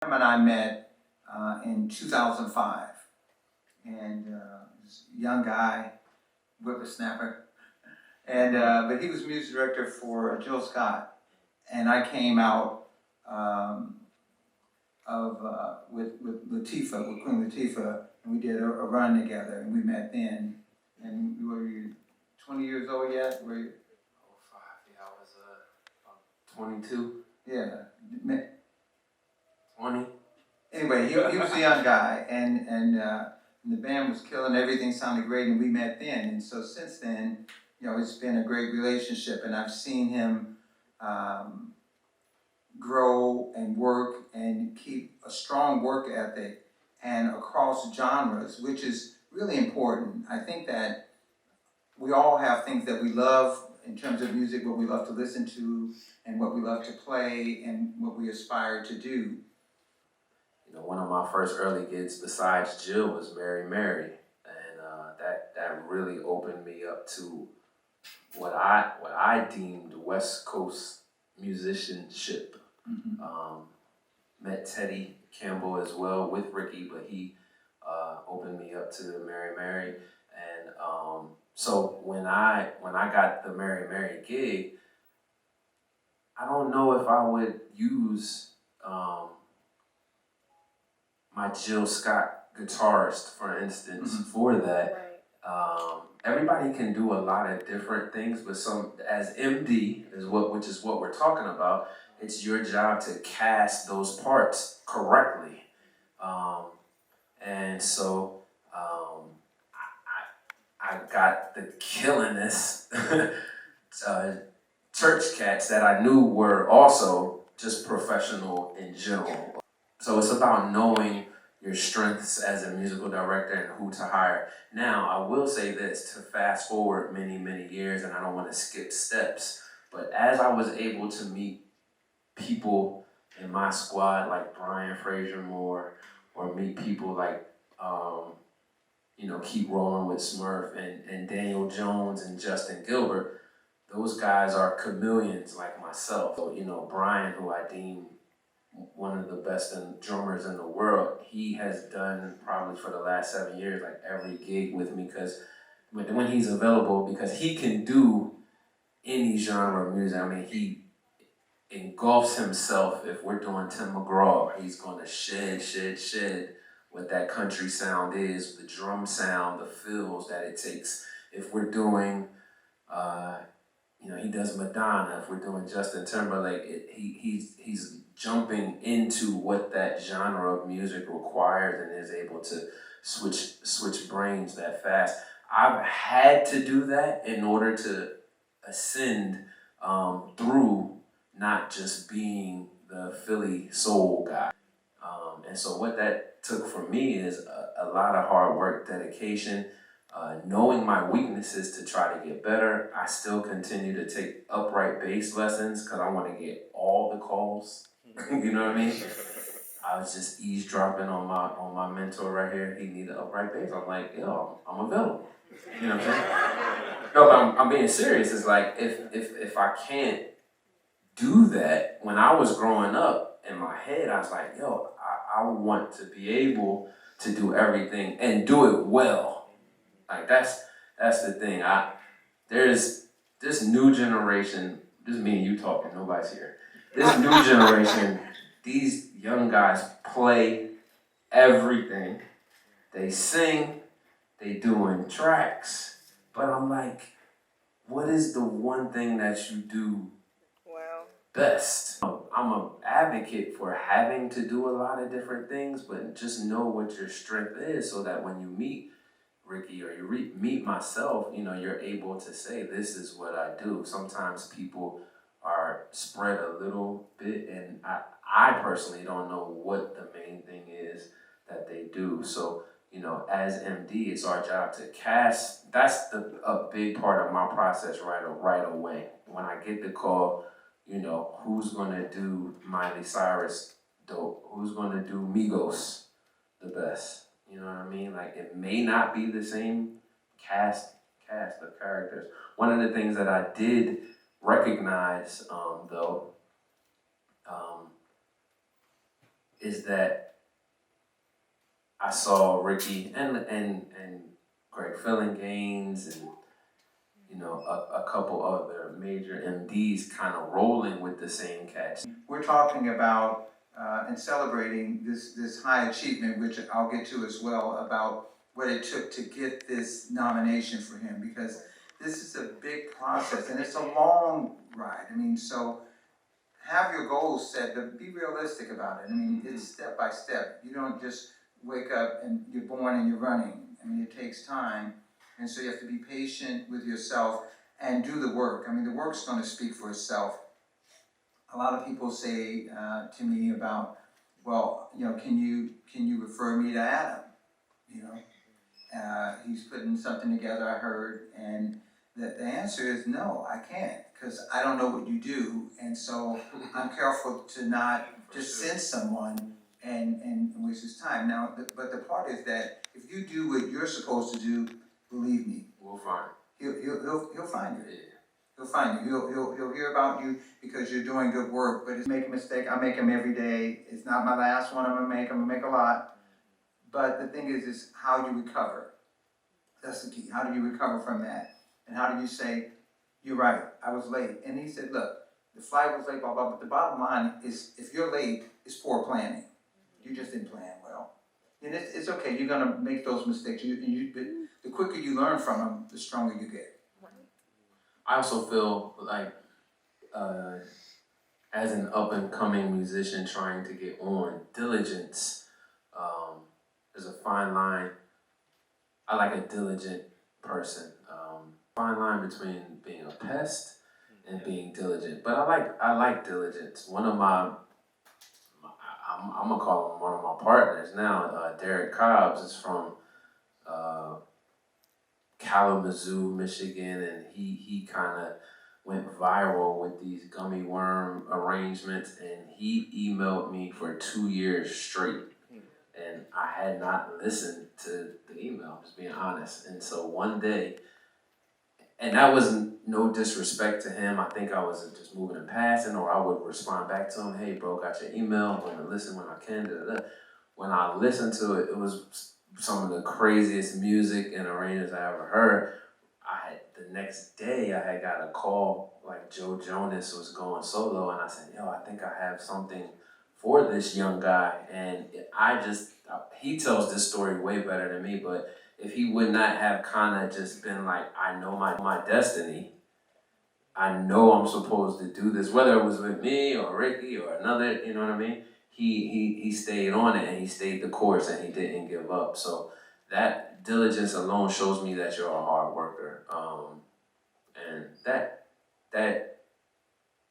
Him and I met in 2005, and this young guy, whippersnapper, and but he was music director for Jill Scott, and I came out with Latifah, with Queen Latifah, and we did a run together, and we met then. And were you 20 years old yet? Were you? Oh, 5. Yeah, I was about 22. Yeah. 20. Anyway, he was a young guy, and the band was killing. Everything sounded great, and we met then. And so since then, it's been a great relationship, and I've seen him grow and work and keep a strong work ethic and across genres, which is really important. I think that we all have things that we love in terms of music, what we love to listen to, and what we love to play, and what we aspire to do. One of my first early gigs besides Jill was Mary Mary, and that really opened me up to what I deemed West Coast musicianship. Mm-hmm. Met Teddy Campbell as well with Rickey, but he opened me up to Mary Mary, and so when I got the Mary Mary gig, I don't know if I would use my Jill Scott guitarist, for instance, for that. Right. Everybody can do a lot of different things, but as MD which is what we're talking about. It's your job to cast those parts correctly, and so I got the killingest church cats that I knew were also just professional in general. So it's about knowing your strengths as a musical director and who to hire. Now, I will say this, to fast forward many, many years, and I don't want to skip steps, but as I was able to meet people in my squad like Brian Fraser Moore, or meet people like, Keep Rolling with Smurf and Daniel Jones and Justin Gilbert, those guys are chameleons like myself. So, Brian, who I deem one of the best drummers in the world, he has done probably for the last 7 years, like every gig with me, because when he's available, because he can do any genre of music. I mean, he engulfs himself. If we're doing Tim McGraw, he's going to shed what that country sound is, the drum sound, the fills that it takes. If we're doing, he does Madonna. If we're doing Justin Timberlake, he's jumping into what that genre of music requires and is able to switch brains that fast. I've had to do that in order to ascend through not just being the Philly soul guy. And so what that took from me is a lot of hard work, dedication, knowing my weaknesses to try to get better. I still continue to take upright bass lessons because I want to get all the calls. You know what I mean? I was just eavesdropping on my mentor right here. He needed upright bass. I'm like, yo, I'm available. You know what I'm saying? No, but I'm being serious. It's like if I can't do that, when I was growing up, in my head, I was like, yo, I want to be able to do everything and do it well. Like that's the thing. There's this new generation. This is me and you talking. Nobody's here. This new generation. These young guys play everything. They sing. They doing tracks. But I'm like, what is the one thing that you do best? I'm an advocate for having to do a lot of different things, but just know what your strength is so that when you meet Rickey or you meet myself, you're able to say, this is what I do. Sometimes people are spread a little bit, and I personally don't know what the main thing is that they do. So, as MD, it's our job to cast. That's a big part of my process right away. When I get the call, who's going to do Miley Cyrus dope? Who's going to do Migos the best? You know what I mean? Like, it may not be the same cast of characters. One of the things that I did recognize, though, is that I saw Rickey and Greg Gaines and a couple other major MDs kind of rolling with the same cats. We're talking about and celebrating this high achievement, which I'll get to as well, about what it took to get this nomination for him, because this is a big process and it's a long ride. I mean, so have your goals set, but be realistic about it. I mean, it's step by step. You don't just wake up and you're born and you're running. I mean, it takes time. And so you have to be patient with yourself and do the work. I mean, the work's going to speak for itself. A lot of people say to me about, well, can you refer me to Adam? He's putting something together, I heard, and the answer is no, I can't, because I don't know what you do, and so I'm careful to not just send someone and waste his time. Now, but the part is that if you do what you're supposed to do, believe me, We'll find it. He'll find you. Yeah. He'll find you. He'll hear about you because you're doing good work. But if you make a mistake, I make them every day. It's not my last one I'm gonna make. I'm gonna make a lot. But the thing is how you recover. That's the key. How do you recover from that? And how do you say, you're right, I was late. And he said, look, the flight was late, blah, blah, but the bottom line is if you're late, it's poor planning. You just didn't plan well. And it's okay, you're gonna make those mistakes. The quicker you learn from them, the stronger you get. I also feel like as an up-and-coming musician trying to get on, diligence is a fine line. I like a diligent person. Fine line between being a pest and being diligent. But I like diligence. One of I'm gonna call him one of my partners now. Derek Cobbs is from Kalamazoo, Michigan, and he kind of went viral with these gummy worm arrangements, and he emailed me for 2 years straight. And I had not listened to the email, just being honest. And so one day, and that wasn't no disrespect to him. I think I was just moving and passing, or I would respond back to him, hey bro, got your email, I'm gonna listen when I can. Da, da, da. When I listened to it, it was some of the craziest music and arrangements I ever heard. The next day I had got a call, like Joe Jonas was going solo, and I said, yo, I think I have something for this young guy. And he tells this story way better than me, but if he would not have kind of just been like, I know my destiny, I know I'm supposed to do this, whether it was with me or Rickey or another, you know what I mean? He stayed on it and he stayed the course and he didn't give up. So that diligence alone shows me that you're a hard worker. And that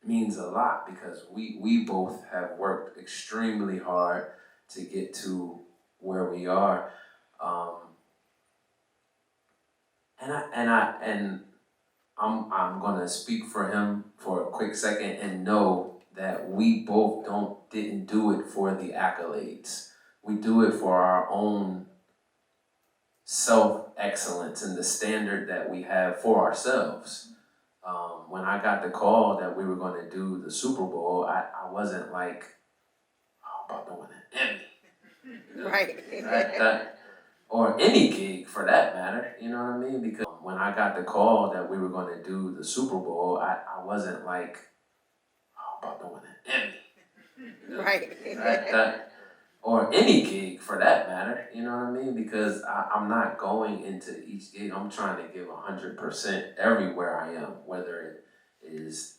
means a lot because we both have worked extremely hard to get to where we are. I'm gonna speak for him for a quick second and know that we both didn't do it for the accolades. We do it for our own self-excellence and the standard that we have for ourselves. When I got the call that we were going to do the Super Bowl, I wasn't like, oh, I'm about to win an Emmy. Right. Or any gig for that matter, you know what I mean? Because when I got the call that we were going to do the Super Bowl, I wasn't like, oh, I'm about to win an Emmy. Right. Or any gig for that matter, you know what I mean? Because I'm not going into each gig, I'm trying to give 100% everywhere I am, whether it is,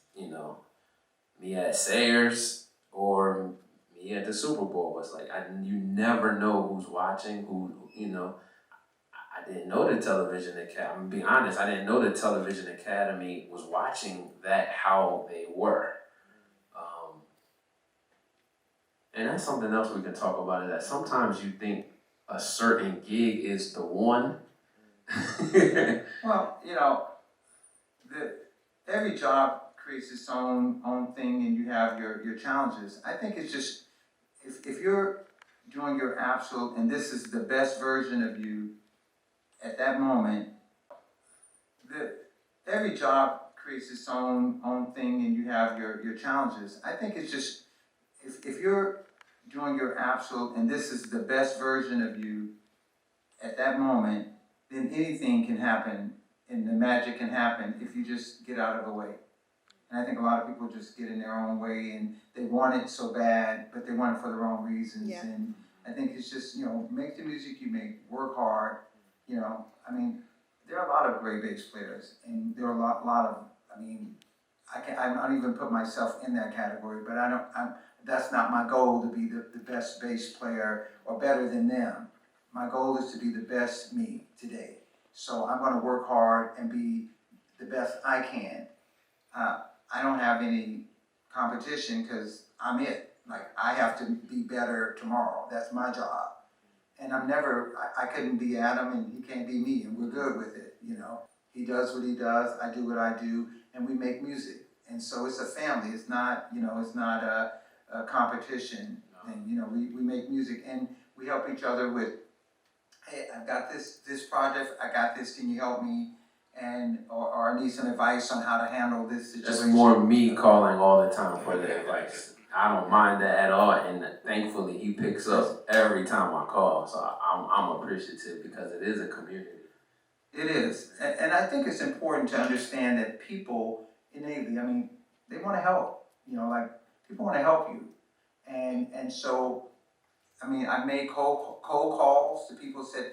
me at Sayers or me at the Super Bowl. It's like, you never know who's watching, I didn't know the Television Academy, I'm gonna be honest, I didn't know the Television Academy was watching that how they were. And that's something else we can talk about, is that sometimes you think a certain gig is the one. Well, every job creates its own thing, and you have your challenges. I think it's just if you're doing your absolute, and this is the best version of you at that moment. Every job creates its own thing, and you have your challenges. I think it's just if you're doing your absolute, and this is the best version of you at that moment, then anything can happen and the magic can happen if you just get out of the way. And I think a lot of people just get in their own way and they want it so bad, but they want it for the wrong reasons. Yeah. And I think it's just, make the music you make, work hard, I mean, there are a lot of great bass players and there are a lot of, I don't even put myself in that category, but that's not my goal to be the best bass player or better than them. My goal is to be the best me today. So I'm gonna work hard and be the best I can. I don't have any competition because I'm it. Like, I have to be better tomorrow. That's my job. And I couldn't be Adam and he can't be me, and we're good with it, He does what he does, I do what I do, and we make music. And so it's a family, it's not a competition thing, we make music and we help each other with, hey, I've got this project, I got this, can you help me? Or I need some advice on how to handle this situation. It's more me calling all the time for the advice. I don't mind that at all, and thankfully he picks up every time I call, so I'm appreciative because it is a community. It is, and I think it's important to understand that people innately, they want to help, people want to help you, and so, I made cold calls to people who said,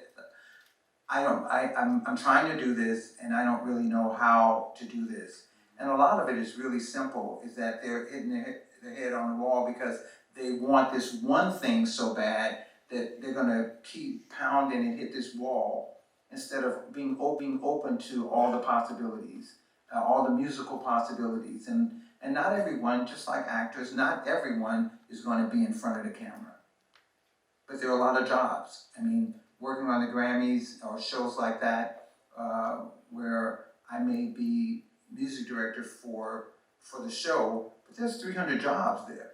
I'm trying to do this and I don't really know how to do this. And a lot of it is really simple, is that they're hitting their head on the wall because they want this one thing so bad that they're gonna keep pounding and hit this wall instead of being open to all the possibilities, all the musical possibilities. And not everyone, just like actors, not everyone is gonna be in front of the camera. But there are a lot of jobs. Working on the Grammys or shows like that, where I may be music director for the show, but there's 300 jobs there.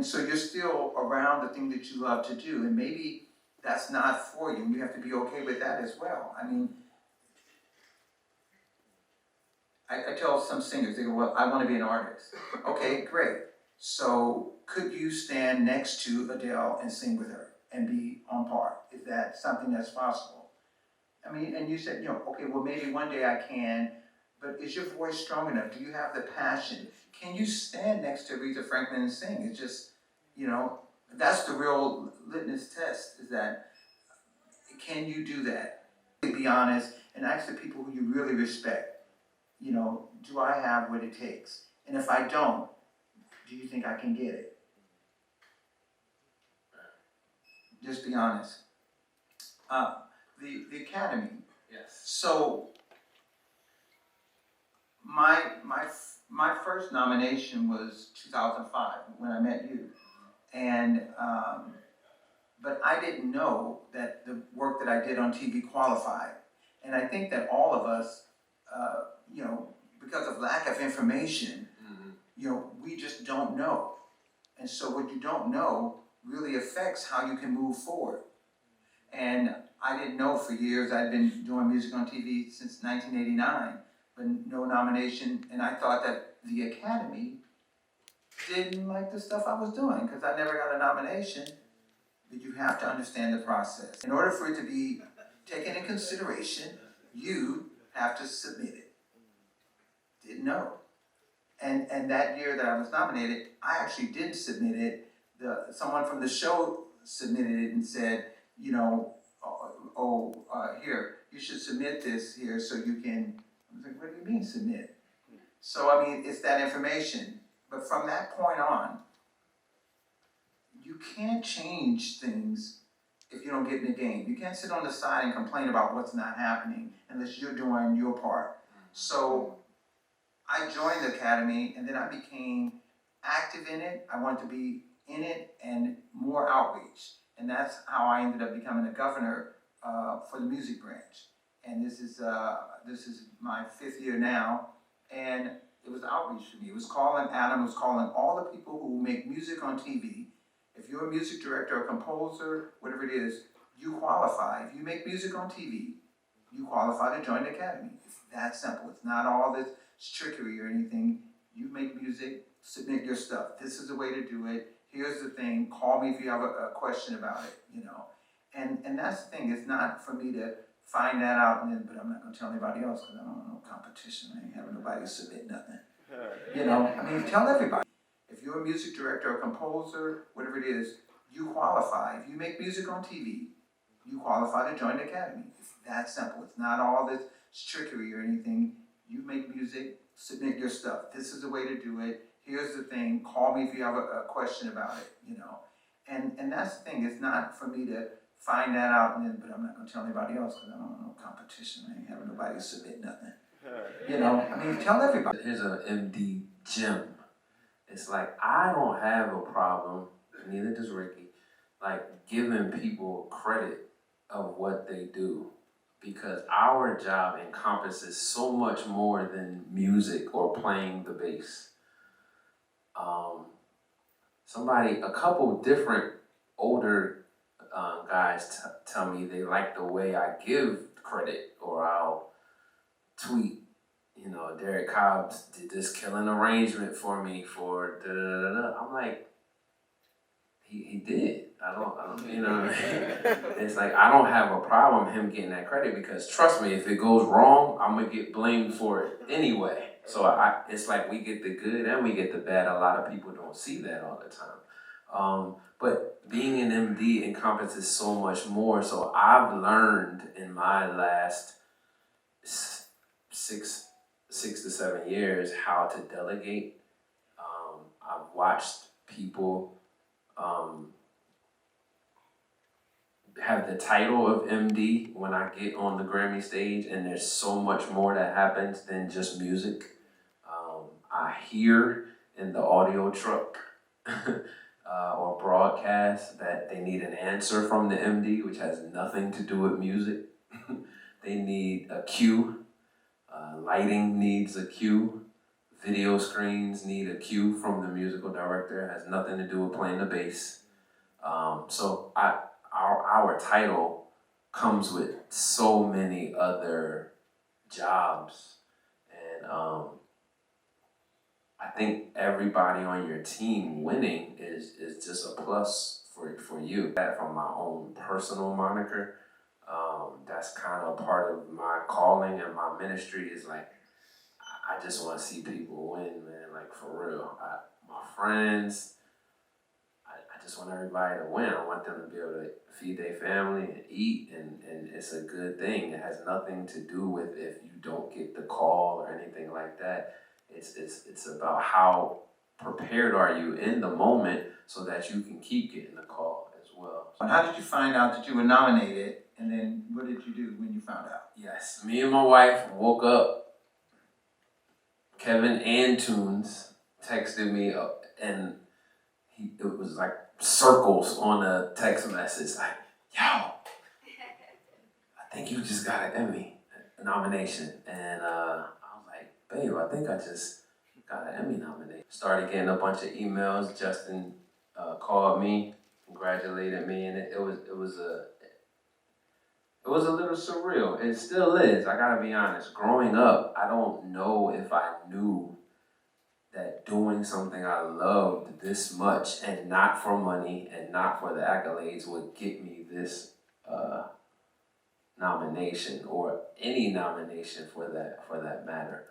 So you're still around the thing that you love to do, and maybe that's not for you, and you have to be okay with that as well. I tell some singers, they go, well, I want to be an artist. Okay, great. So could you stand next to Adele and sing with her and be on par? Is that something that's possible? And you said, okay, well, maybe one day I can, but is your voice strong enough? Do you have the passion? Can you stand next to Aretha Franklin and sing? It's just, that's the real litmus test, is that, can you do that? Be honest and ask the people who you really respect, do I have what it takes? And if I don't, do you think I can get it? Just be honest. The Academy. Yes. So my first nomination was 2005 when I met you, and but I didn't know that the work that I did on TV qualified, and I think that all of us, because of lack of information, we just don't know, and so what you don't know really affects how you can move forward. And I didn't know for years. I'd been doing music on TV since 1989, but no nomination. And I thought that the Academy didn't like the stuff I was doing because I never got a nomination. But you have to understand the process. In order for it to be taken in consideration, you have to submit it. Didn't know. And that year that I was nominated, I actually did submit it. Someone from the show submitted it and said, here, you should submit this here so you can. I was like, what do you mean submit? So it's that information. But from that point on, you can't change things if you don't get in the game. You can't sit on the side and complain about what's not happening unless you're doing your part. So I joined the Academy and then I became active in it. I wanted to be in it and more outreach. And that's how I ended up becoming the governor for the music branch. And this is my 5th year now, and it was outreach for me. It was calling Adam, it was calling all the people who make music on TV. If you're a music director, a composer, whatever it is, you qualify. If you make music on TV, you qualify to join the Academy. It's that simple. It's not all this trickery or anything. You make music, submit your stuff. This is the way to do it, here's the thing, call me if you have a question about it, you know. And that's the thing, it's not for me to find that out and then, but I'm not gonna tell anybody else because I don't want no competition. I ain't having nobody submit nothing. You know, I mean, tell everybody. If you're a music director or composer, whatever it is, you qualify. If you make music on TV, you qualify to join the academy. It's that simple. It's not all this trickery or anything. You make music, submit your stuff. This is the way to do it. Here's the thing, call me if you have a question about it, you know. And that's the thing, it's not for me to find that out and then, but I'm not gonna tell anybody else because I don't want no competition. I ain't having nobody submit nothing. You know, I mean, tell everybody. Here's an MD gem. It's like, I don't have a problem, neither does Rickey, like giving people credit of what they do. Because our job encompasses so much more than music or playing the bass. A couple different older guys tell me they like the way I give credit, or I'll tweet, you know, Derek Cobbs did this killing arrangement for me for da da da da. I'm like, he did. I don't, you know what I mean? It's like, I don't have a problem him getting that credit because trust me, if it goes wrong, I'm gonna get blamed for it anyway. So it's like we get the good and we get the bad. A lot of people don't see that all the time. But being an MD encompasses so much more. So I've learned in my last 6 to 7 years how to delegate. I've watched people have the title of MD when I get on the Grammy stage, and there's so much more that happens than just music. I hear in the audio truck or broadcast that they need an answer from the MD, which has nothing to do with music. They need a cue. Lighting needs a cue. Video screens need a cue from the musical director. It has nothing to do with playing the bass. So our title comes with so many other jobs, and I think everybody on your team winning is just a plus for you. That from my own personal moniker, that's kind of part of my calling and my ministry is like, I just want to see people win, man, like for real. My friends, I just want everybody to win. I want them to be able to feed their family and eat, and it's a good thing. It has nothing to do with if you don't get the call or anything like that. It's about how prepared are you in the moment so that you can keep getting the call as well. And how did you find out that you were nominated, and then what did you do when you found out? Yes, me and my wife woke up. Kevin Antunes texted me and it was like circles on a text message like, yo, I think you just got an Emmy nomination. And I was like, babe, I think I just got an Emmy nomination. Started getting a bunch of emails. Justin called me, congratulated me, and it was a little surreal. It still is, I gotta be honest. Growing up, I don't know if I knew that doing something I loved this much and not for money and not for the accolades would get me this nomination or any nomination for that matter.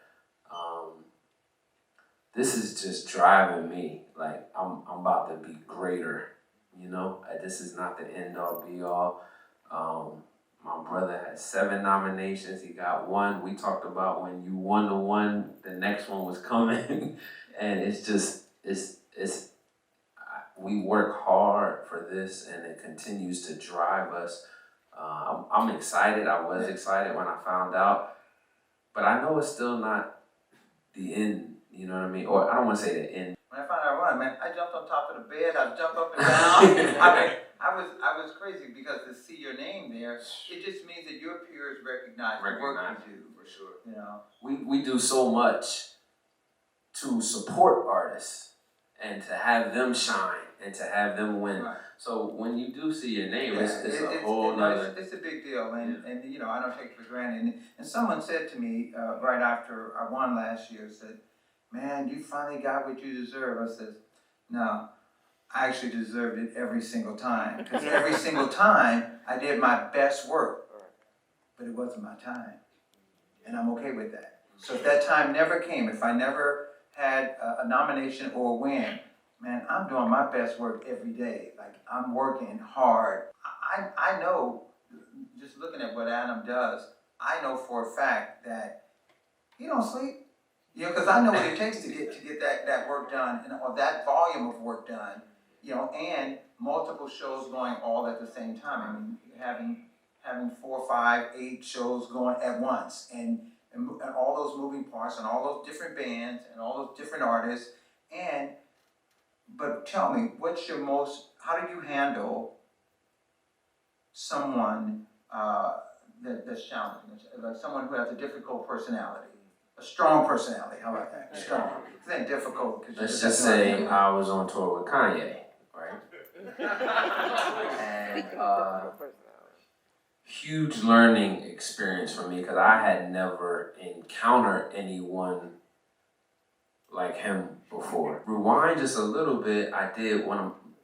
This is just driving me. Like I'm about to be greater, you know? This is not the end all be all. My brother had 7 nominations. He got 1. We talked about when you won the one, the next one was coming. And we work hard for this, and it continues to drive us. I'm excited. I was excited when I found out, but I know it's still not the end. You know what I mean? Or I don't want to say the end. When I found out I won, man, I jumped on top of the bed. I jumped up and down. I was crazy because to see your name there, it just means that your peers recognize the work you do. For sure. You know, We do so much to support artists and to have them shine and to have them win. right. So when you do see your name, it's a whole nother. It's a big deal, and you know, I don't take it for granted. And someone said to me right after I won last year, said, "Man, you finally got what you deserve." I said, "No, I actually deserved it every single time. Because every single time I did my best work, but it wasn't my time. And I'm okay with that. So if that time never came, if I never had a nomination or a win, man, I'm doing my best work every day. Like, I'm working hard. I know, just looking at what Adam does, I know for a fact that he don't sleep. You know, because I know what it takes to get that work done, and or that volume of work done, you know, and multiple shows going all at the same time. I mean, having 4, 5, 8 shows going at once, and all those moving parts, and all those different bands, and all those different artists, but tell me, how do you handle someone that's challenging, like someone who has a difficult personality? A strong personality, how about that? Strong. It ain't difficult. Let's just say I was on tour with Kanye, right? And huge learning experience for me because I had never encountered anyone like him before. Rewind just a little bit, I did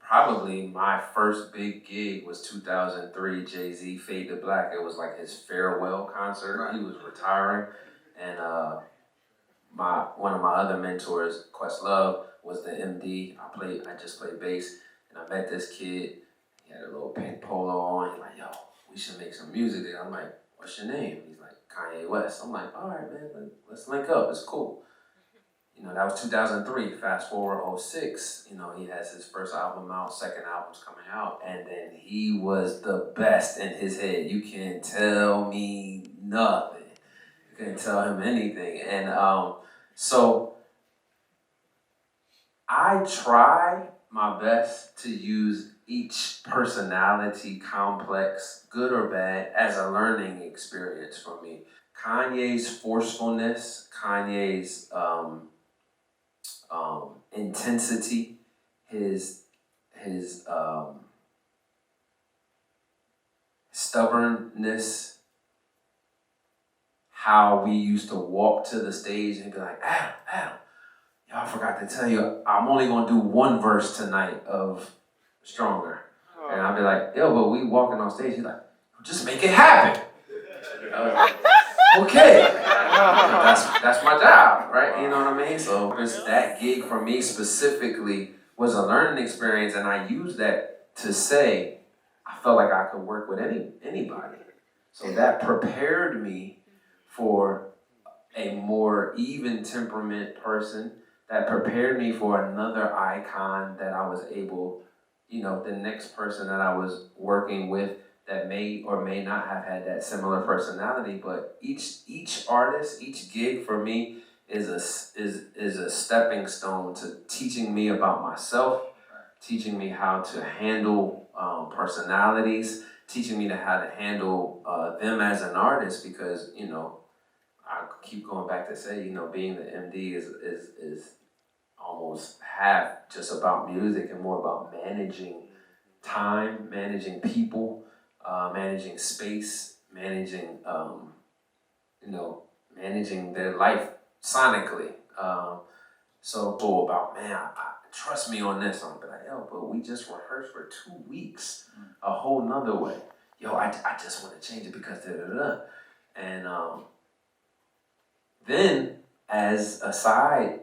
probably my first big gig was 2003, Jay-Z, Fade to Black. It was like his farewell concert. Right. He was retiring. And one of my other mentors, Questlove, was the MD. I just played bass, and I met this kid. He had a little pink polo on. He's like, yo, we should make some music there. I'm like, what's your name? He's like, Kanye West. I'm like, all right, man, let's link up. It's cool. You know, that was 2003. Fast forward 06, you know, he has his first album out, second album's coming out, and then he was the best in his head. You can't tell me nothing. You can't tell him anything. And so I try my best to use each personality complex, good or bad, as a learning experience for me. Kanye's forcefulness, Kanye's intensity, his stubbornness, how we used to walk to the stage and be like, Adam, y'all forgot to tell you, I'm only gonna do one verse tonight of Stronger. And I'd be like, yo, but we walking on stage, he's like, just make it happen. Okay. That's my job, right? You know what I mean? So that gig for me specifically was a learning experience, and I used that to say I felt like I could work with anybody. So that prepared me for a more even temperament person, that prepared me for another icon that I was able, you know, the next person that I was working with that may or may not have had that similar personality, but each artist, each gig for me is a stepping stone to teaching me about myself, teaching me how to handle personalities, teaching me how to handle them as an artist, because, you know, I keep going back to say, you know, being the MD is almost half just about music and more about managing time, managing people, managing space, managing, managing their life sonically. So cool about, man, trust me on this. I'm like, yo, but we just rehearsed for 2 weeks, a whole nother way. Yo, I just want to change it because da-da-da. And then as a side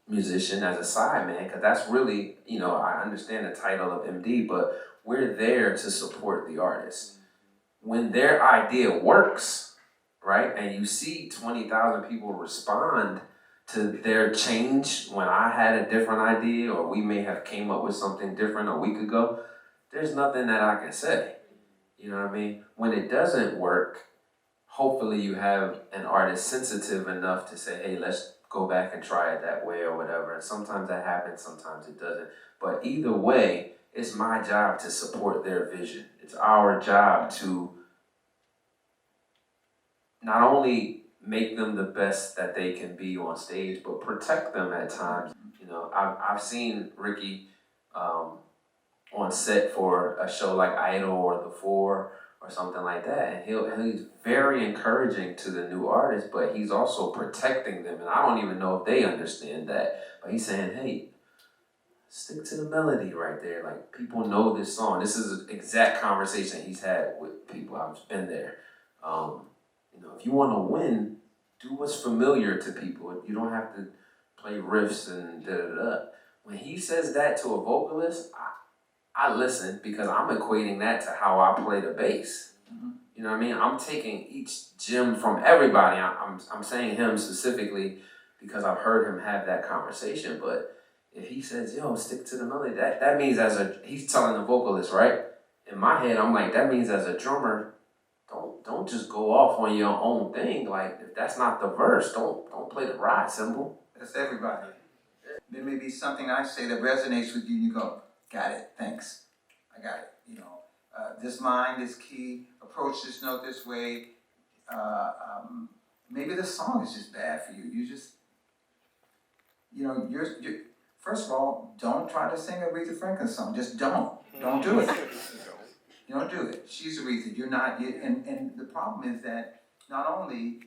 musician, as a side man, because that's really, you know, I understand the title of MD, but we're there to support the artist. When their idea works, right, and you see 20,000 people respond to their change when I had a different idea, or we may have came up with something different a week ago, there's nothing that I can say. You know what I mean? When it doesn't work, hopefully you have an artist sensitive enough to say, hey, let's go back and try it that way or whatever. And sometimes that happens, sometimes it doesn't. But either way, it's my job to support their vision. It's our job to not only make them the best that they can be on stage, but protect them at times. You know, I've seen Rickey on set for a show like Idol or The Four or something like that, and he's very encouraging to the new artists, but he's also protecting them, and I don't even know if they understand that. But he's saying, hey, stick to the melody right there. Like, people know this song. This is an exact conversation he's had with people. I've been there. You know, if you want to win, do what's familiar to people. You don't have to play riffs and da-da-da. When he says that to a vocalist, I listen, because I'm equating that to how I play the bass. Mm-hmm. You know what I mean? I'm taking each gem from everybody. I'm saying him specifically because I've heard him have that conversation. But if he says, yo, stick to the melody, that means he's telling the vocalist, right? In my head, I'm like, that means as a drummer, don't just go off on your own thing. Like, if that's not the verse, don't play the ride cymbal. That's everybody. There may be something I say that resonates with you, and you go, got it, thanks. I got it. You know, this line, this key, approach this note this way. Maybe the song is just bad for you. You just, you know, you're first of all, don't try to sing Aretha Franklin's song. Just don't. Don't do it. You don't do it. She's Aretha. You're not. And the problem is that not only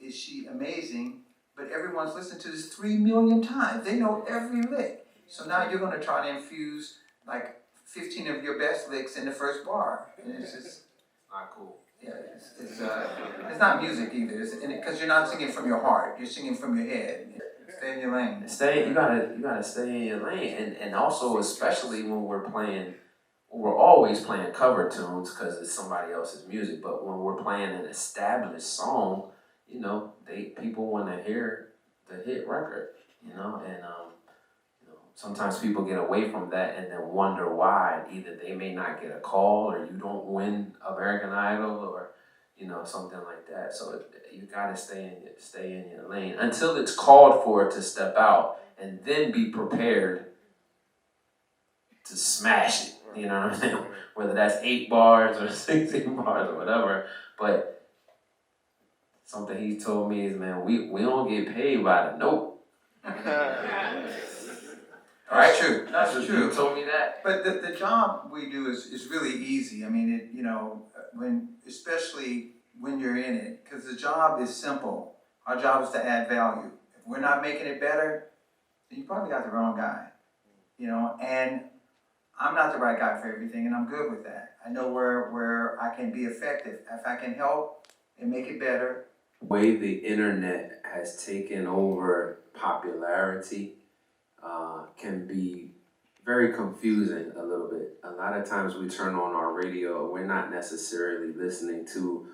is she amazing, but everyone's listened to this 3 million times. They know every lick. So now you're going to try to infuse like 15 of your best licks in the first bar. And it's just Not cool. yeah. It's not music either. Because you're not singing from your heart. You're singing from your head. Stay in your lane. You gotta stay in your lane, and also especially when we're always playing cover tunes because it's somebody else's music. But when we're playing an established song, you know, people want to hear the hit record, you know, and you know, sometimes people get away from that and then wonder why either they may not get a call or you don't win American Idol or, you know, something like that. So you gotta stay in your lane until it's called for to step out, and then be prepared to smash it. You know what I'm saying? Whether that's 8 bars or 16 bars or whatever. But something he told me is, man, we don't get paid by the note. That's true. That's You true. told me that. But the job we do is really easy. I mean, you know, especially when you're in it, because the job is simple. Our job is to add value. If we're not making it better, then you probably got the wrong guy. You know, and I'm not the right guy for everything, and I'm good with that. I know where I can be effective. If I can help and make it better. The way the internet has taken over popularity can be very confusing a little bit. A lot of times we turn on our radio, we're not necessarily listening to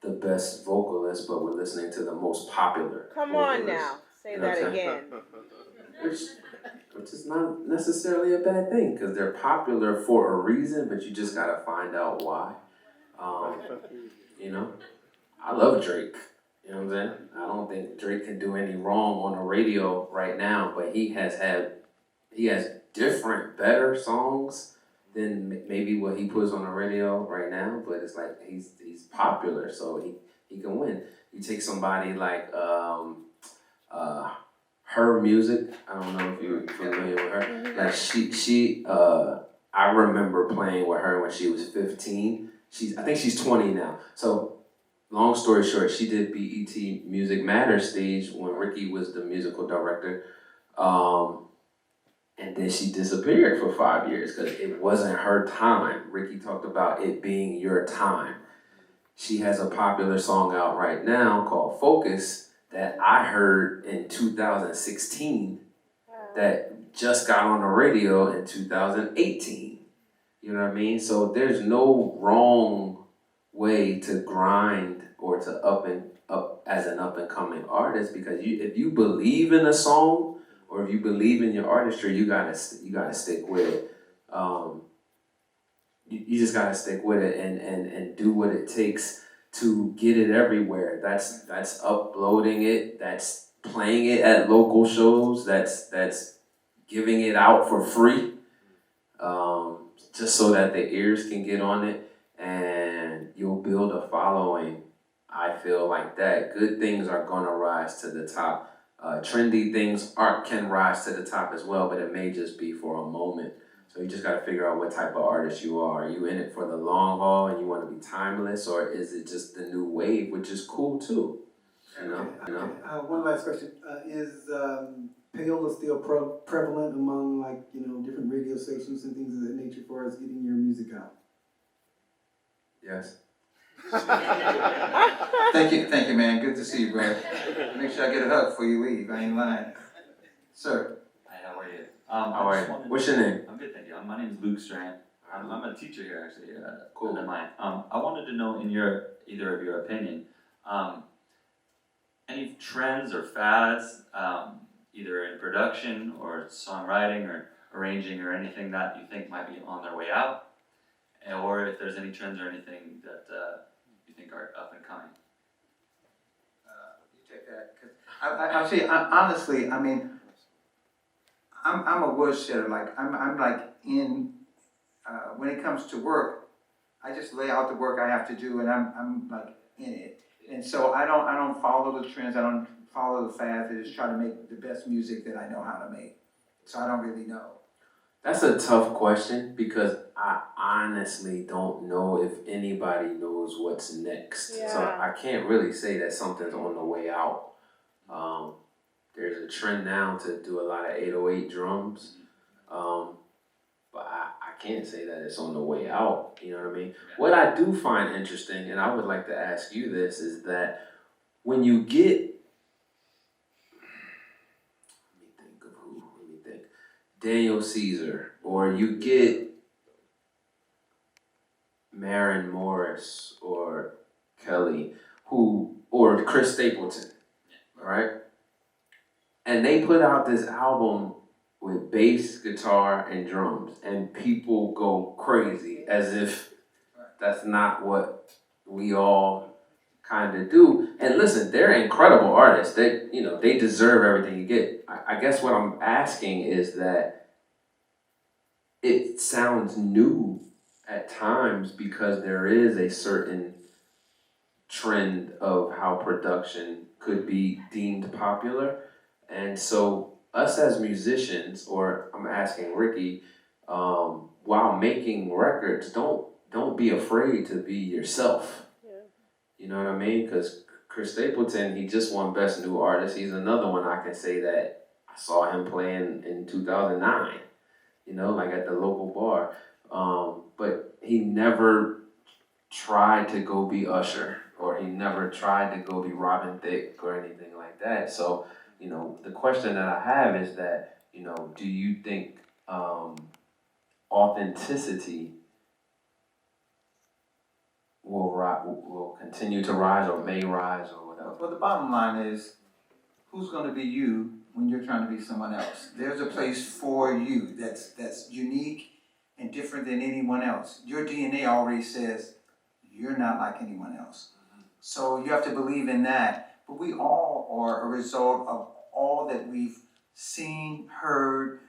the best vocalist, but we're listening to the most popular. Come vocalist. on now, say that again. Which is not necessarily a bad thing, because they're popular for a reason, but you just gotta find out why. You know, I love Drake. You know what I'm saying? I don't think Drake can do any wrong on the radio right now, but he has different, better songs than maybe what he puts on the radio right now. But it's like he's popular, so he can win. You take somebody like her music. I don't know if you're familiar with her. Like she I remember playing with her when she was 15. I think she's 20 now. So long story short, she did BET Music Matters stage when Rickey was the musical director. And then she disappeared for 5 years because it wasn't her time. Rickey talked about it being your time. She has a popular song out right now called Focus that I heard in 2016 that just got on the radio in 2018. You know what I mean? So there's no wrong way to grind or to up as an up and coming artist, because if you believe in a song or if you believe in your artistry, you gotta stick with it. You just gotta stick with it and do what it takes to get it everywhere. That's uploading it. That's playing it at local shows. That's giving it out for free, just so that the ears can get on it, and you'll build a following. I feel like that. Good things are gonna rise to the top. Trendy things can rise to the top as well, but it may just be for a moment. So you just got to figure out what type of artist you are. Are you in it for the long haul and you want to be timeless, or is it just the new wave, which is cool too? You know. One last question: payola still prevalent among like, you know, different radio stations and things of that nature for us getting your music out? Yes. Thank you, man. Good to see you, bro. Make sure I get a hug before you leave. I ain't lying. Sir. Hi, how are you? How are you? What's your name? I'm good, thank you. My name is Luke Strand. I'm a teacher here, actually. Cool. At mine. I wanted to know, in either of your opinion, any trends or fads, either in production or songwriting or arranging or anything that you think might be on their way out, or if there's any trends or anything that you think are up and coming. You take that, cause I'll say honestly. I mean, I'm a woodshetter. Like I'm like in when it comes to work, I just lay out the work I have to do, and I'm like in it. And so I don't follow the trends. I don't follow the fads. I just try to make the best music that I know how to make. So I don't really know. That's a tough question because I honestly don't know if anybody knows what's next. Yeah. So I can't really say that something's on the way out. There's a trend now to do a lot of 808 drums. But I can't say that it's on the way out, you know what I mean? What I do find interesting, and I would like to ask you this, is that when you get, let me think, Daniel Caesar, or you get Maren Morris, or Kelly, or Chris Stapleton, right? And they put out this album with bass, guitar, and drums, and people go crazy as if that's not what we all kind of do. And listen, they're incredible artists. They deserve everything you get. I guess what I'm asking is that it sounds new at times because there is a certain trend of how production could be deemed popular. And so us as musicians, or I'm asking Rickey, while making records, don't be afraid to be yourself. Yeah. You know what I mean? Because Chris Stapleton, he just won Best New Artist. He's another one I can say that I saw him playing in 2009, you know, like at the local bar. But he never tried to go be Usher, or he never tried to go be Robin Thicke or anything like that. So, you know, the question that I have is that, you know, do you think authenticity will continue to rise or may rise or whatever? Well, the bottom line is, who's going to be you when you're trying to be someone else? There's a place for you that's unique and different than anyone else. Your DNA already says you're not like anyone else. So you have to believe in that. But we all are a result of all that we've seen, heard,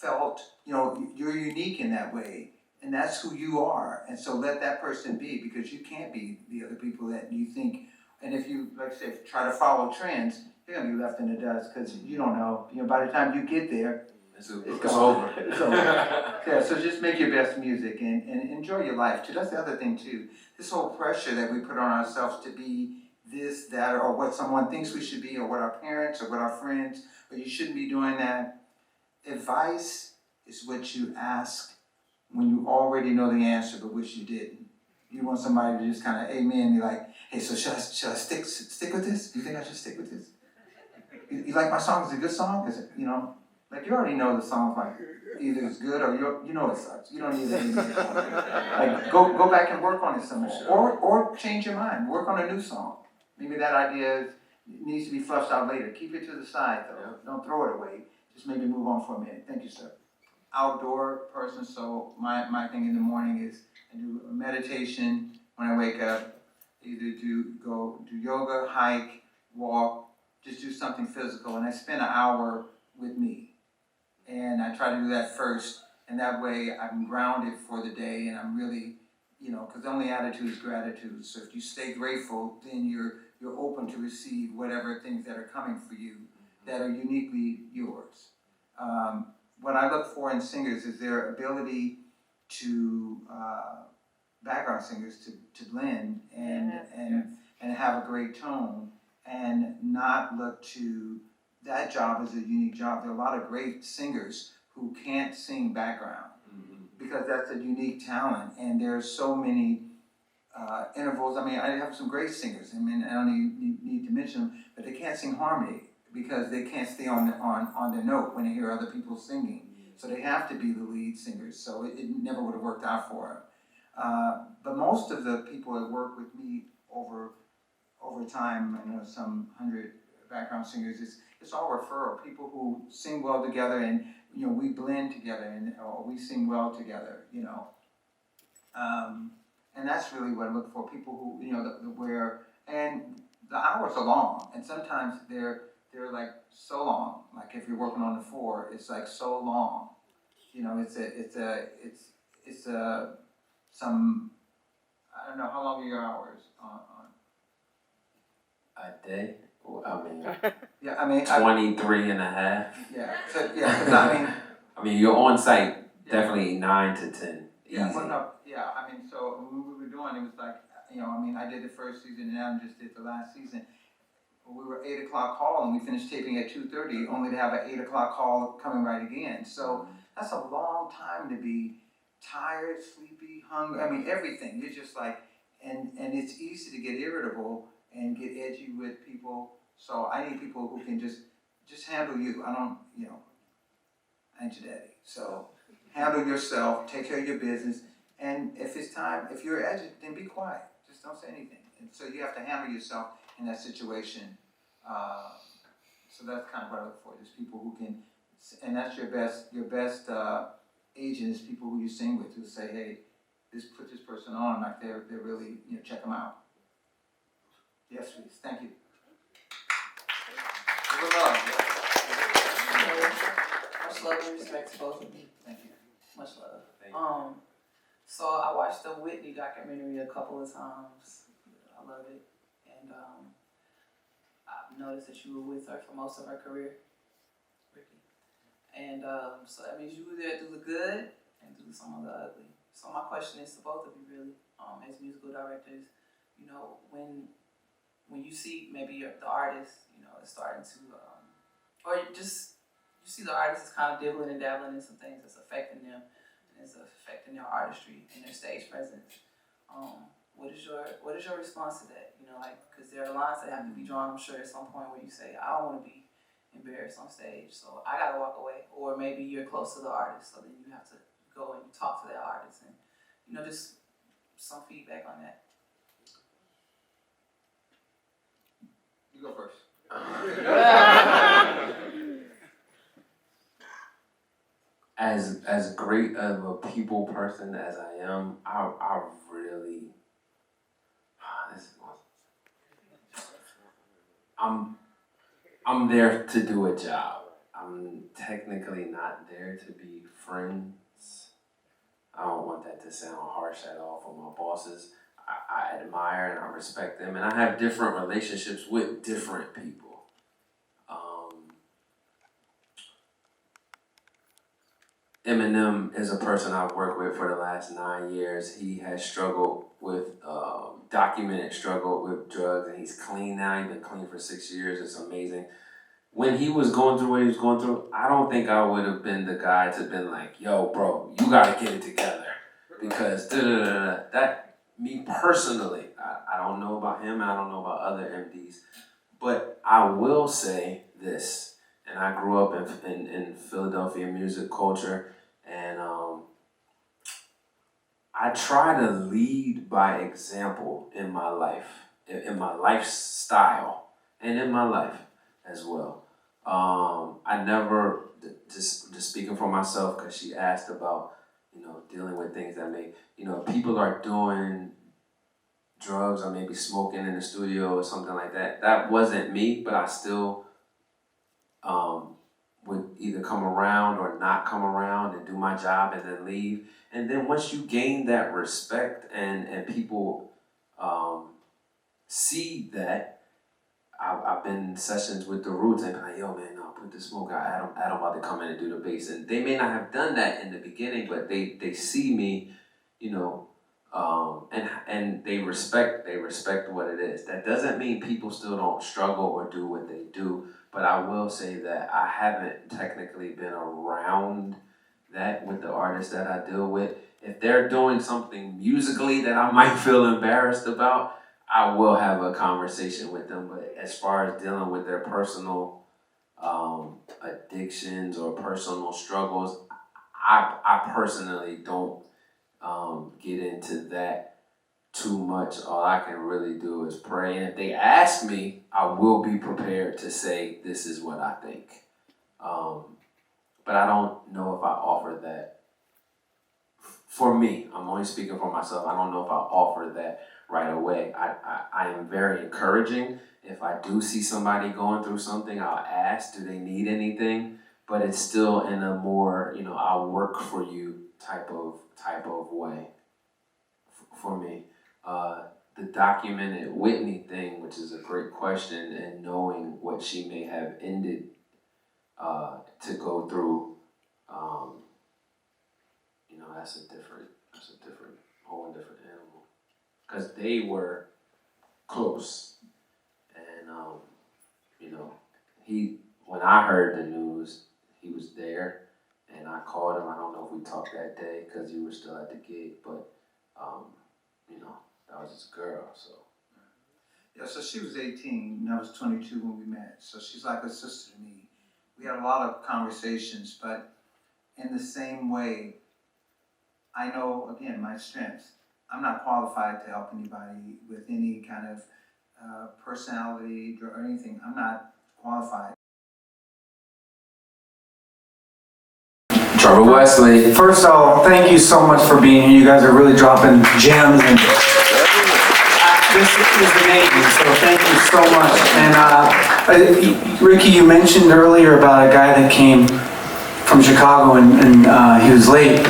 felt. You know, you're unique in that way. And that's who you are. And so let that person be, because you can't be the other people that you think. And if you, like I said, try to follow trends, you're going to be left in the dust because you don't know. You know, by the time you get there, It's it's over. It's over. Yeah, so just make your best music and enjoy your life too. That's the other thing too. This whole pressure that we put on ourselves to be this, that, or what someone thinks we should be, or what our parents, or what our friends, or you shouldn't be doing that. Advice is what you ask when you already know the answer but wish you didn't. You want somebody to just kind of amen, be like, hey, so should I stick with this? Do you think I should stick with this? You like my song? Is it a good song? Is it, you know, like you already know the song's like either it's good or you know it sucks. You don't need it. Like go back and work on it some more, or change your mind. Work on a new song. Maybe that idea needs to be flushed out later. Keep it to the side though. Don't throw it away. Just maybe move on for a minute. Thank you, sir. Outdoor person, so my thing in the morning is I do a meditation when I wake up. Either do yoga, hike, walk, just do something physical, and I spend an hour with me. And I try to do that first, and that way I'm grounded for the day, and I'm really, you know, because the only attitude is gratitude. So if you stay grateful, then you're open to receive whatever things that are coming for you that are uniquely yours. What I look for in singers is their ability to background singers to blend and have a great tone, and not look to that job is a unique job. There are a lot of great singers who can't sing background because that's a unique talent, and there's so many intervals. I mean, I have some great singers. I mean, I don't need to mention them, but they can't sing harmony because they can't stay on the note when they hear other people singing. So they have to be the lead singers. So it never would have worked out for them. But most of the people that work with me over time, I know some 100 background singers. It's all referral. People who sing well together, and we blend together, and or we sing well together. And that's really what I look for. People who where and the hours are long, and sometimes they're like so long. Like if you're working on the 4, it's like so long. It's some, I don't know, how long are your hours on A day? Well, I mean, yeah, I mean 23 and a half. Yeah, so, yeah, 'cause I mean I mean, you're on site definitely 9 to 10. yeah, Easy. well, no, yeah, I mean, so when we were doing, it was like, I mean, I did the first season and now I just did the last season. We were 8 o'clock call and we finished taping at 2:30, only to have an 8 o'clock call coming right again. So that's a long time to be tired, sleepy, hungry. I mean, everything. You're just like, and it's easy to get irritable and get edgy with people. So I need people who can just handle you. I don't, I ain't your daddy. So handle yourself, take care of your business, and if it's time, if you're edgy, then be quiet. Just don't say anything. And so you have to handle yourself in that situation. So that's kind of what I look for. Just people who can, and that's your best agent is people who you sing with who say, hey, put this person on, like they're really, check them out. Yes, please. Thank you. Good luck. Much love and respect to both of you. Thank you. Much love. Thank you. So I watched the Whitney documentary a couple of times. I love it, and I've noticed that you were with her for most of her career, Rickey. And so that means you were there through the good and through some of the ugly. So my question is to both of you, really, as musical directors, when you see maybe the artist, is starting to, or you see the artist is kind of dibbling and dabbling in some things that's affecting them, and it's affecting their artistry and their stage presence. What is your response to that? Because there are lines that have to be drawn, I'm sure, at some point where you say, I don't want to be embarrassed on stage, so I gotta walk away. Or maybe you're close to the artist, so then you have to go and talk to that artist, and just some feedback on that. You go first. As great of a people person as I am, I really I'm there to do a job. I'm technically not there to be friends. I don't want that to sound harsh at all for my bosses. I admire and I respect them, and I have different relationships with different people. Eminem is a person I've worked with for the last 9 years. He has struggled with, documented struggle with drugs, and he's clean now. He's been clean for 6 years. It's amazing. When he was going through what he was going through, I don't think I would have been the guy to been like, yo, bro, you gotta get it together. Because that, me personally, I don't know about him, and I don't know about other MDs, but I will say this, and I grew up in Philadelphia music culture, and I try to lead by example in my life, in my lifestyle, and in my life as well. I never, just speaking for myself, because she asked about, dealing with things that may, people are doing drugs or maybe smoking in the studio or something like that. That wasn't me, but I still would either come around or not come around and do my job and then leave. And then once you gain that respect and people see that, I've been in sessions with the Roots and be like, yo man, no, put the smoke out. Adam about to come in and do the bass. And they may not have done that in the beginning, but they see me, and and they respect what it is. That doesn't mean people still don't struggle or do what they do, but I will say that I haven't technically been around that with the artists that I deal with. If they're doing something musically that I might feel embarrassed about, I will have a conversation with them. But as far as dealing with their personal addictions or personal struggles, I personally don't get into that too much. All I can really do is pray. And if they ask me, I will be prepared to say, this is what I think. But I don't know if I offer that. For me, I'm only speaking for myself. I don't know if I offer that right away. I am very encouraging. If I do see somebody going through something, I'll ask, do they need anything? But it's still in a more, I'll work for you type of way for me. The documented Whitney thing, which is a great question, and knowing what she may have ended to go through, that's a whole different animal. Because they were close, and when I heard the news, he was there, and I called him. I don't know if we talked that day because you were still at the gig, but that was his girl, so. Yeah, so she was 18 and I was 22 when we met. So she's like a sister to me. We had a lot of conversations, but in the same way, I know, again, my strengths. I'm not qualified to help anybody with any kind of personality or anything. I'm not qualified. Trevor Wesley. First of all, thank you so much for being here. You guys are really dropping gems, and this is amazing. So thank you so much. And Rickey, you mentioned earlier about a guy that came from Chicago and he was late,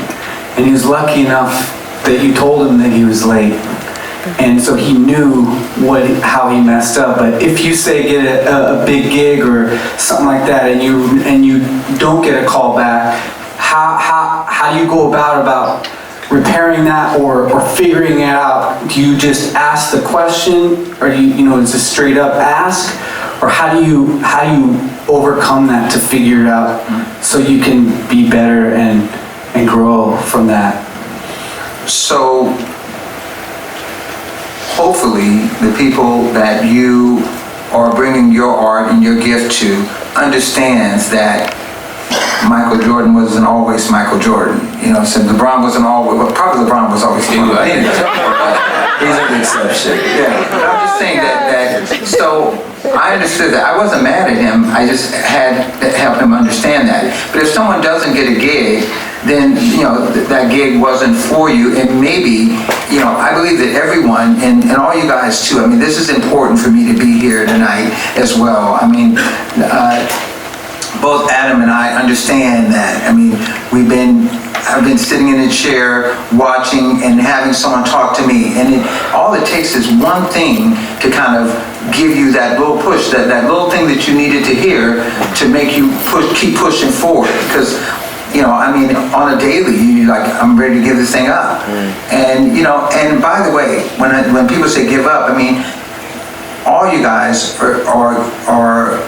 and he was lucky enough that you told him that he was late, and so he knew how he messed up. But if you say get a big gig or something like that, and you don't get a call back, how do you go about repairing that or figuring it out? Do you just ask the question, or it's a straight up ask, or how do you overcome that to figure it out so you can be better and grow from that? So hopefully the people that you are bringing your art and your gift to understands that Michael Jordan wasn't always Michael Jordan. So LeBron wasn't always, probably LeBron was always LeBron. He's an exception. Yeah, but I'm just saying that, so I understood that. I wasn't mad at him, I just had to help him understand that. But if someone doesn't get a gig, then, that gig wasn't for you, and maybe, I believe that everyone, and all you guys too, this is important for me to be here tonight as well. Both Adam and I understand that. I've been sitting in a chair watching and having someone talk to me, and all it takes is one thing to kind of give you that little push, that little thing that you needed to hear to make you keep pushing forward. Because on a daily, you're like, I'm ready to give this thing up. And and by the way, when people say give up, all you guys are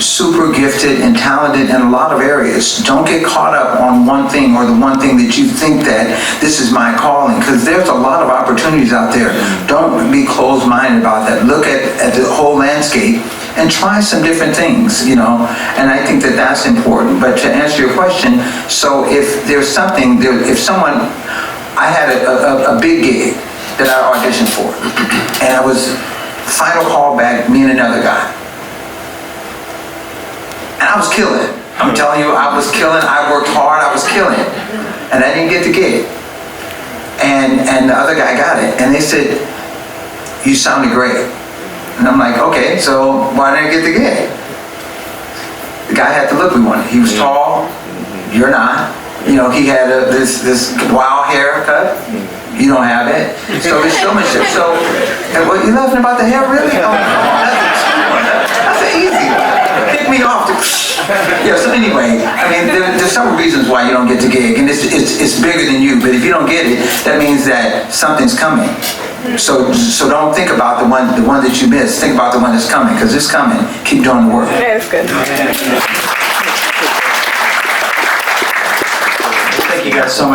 super gifted and talented in a lot of areas. Don't get caught up on one thing or the one thing that you think that this is my calling, because there's a lot of opportunities out there. Don't be closed-minded about that. Look at the whole landscape and try some different things, and I think that that's important. But to answer your question, so if there's something, I had a big gig that I auditioned for, and I was final call back, me and another guy. And I was killing. I'm telling you, I was killing. I worked hard. I was killing. And I didn't get the gig. And the other guy got it. And they said, you sounded great. And I'm like, okay, so why didn't I get the gig? The guy had the look we wanted. He was tall. You're not. He had this wild haircut. You don't have it. So it's showmanship. So, and what, you laughing about the hair, really? Oh, that's easy. Kick me off. So anyway, there's several reasons why you don't get the gig, and it's bigger than you. But if you don't get it, that means that something's coming. So don't think about the one that you missed. Think about the one that's coming, because it's coming. Keep doing the work. Yeah, that's good. Thank you guys so much.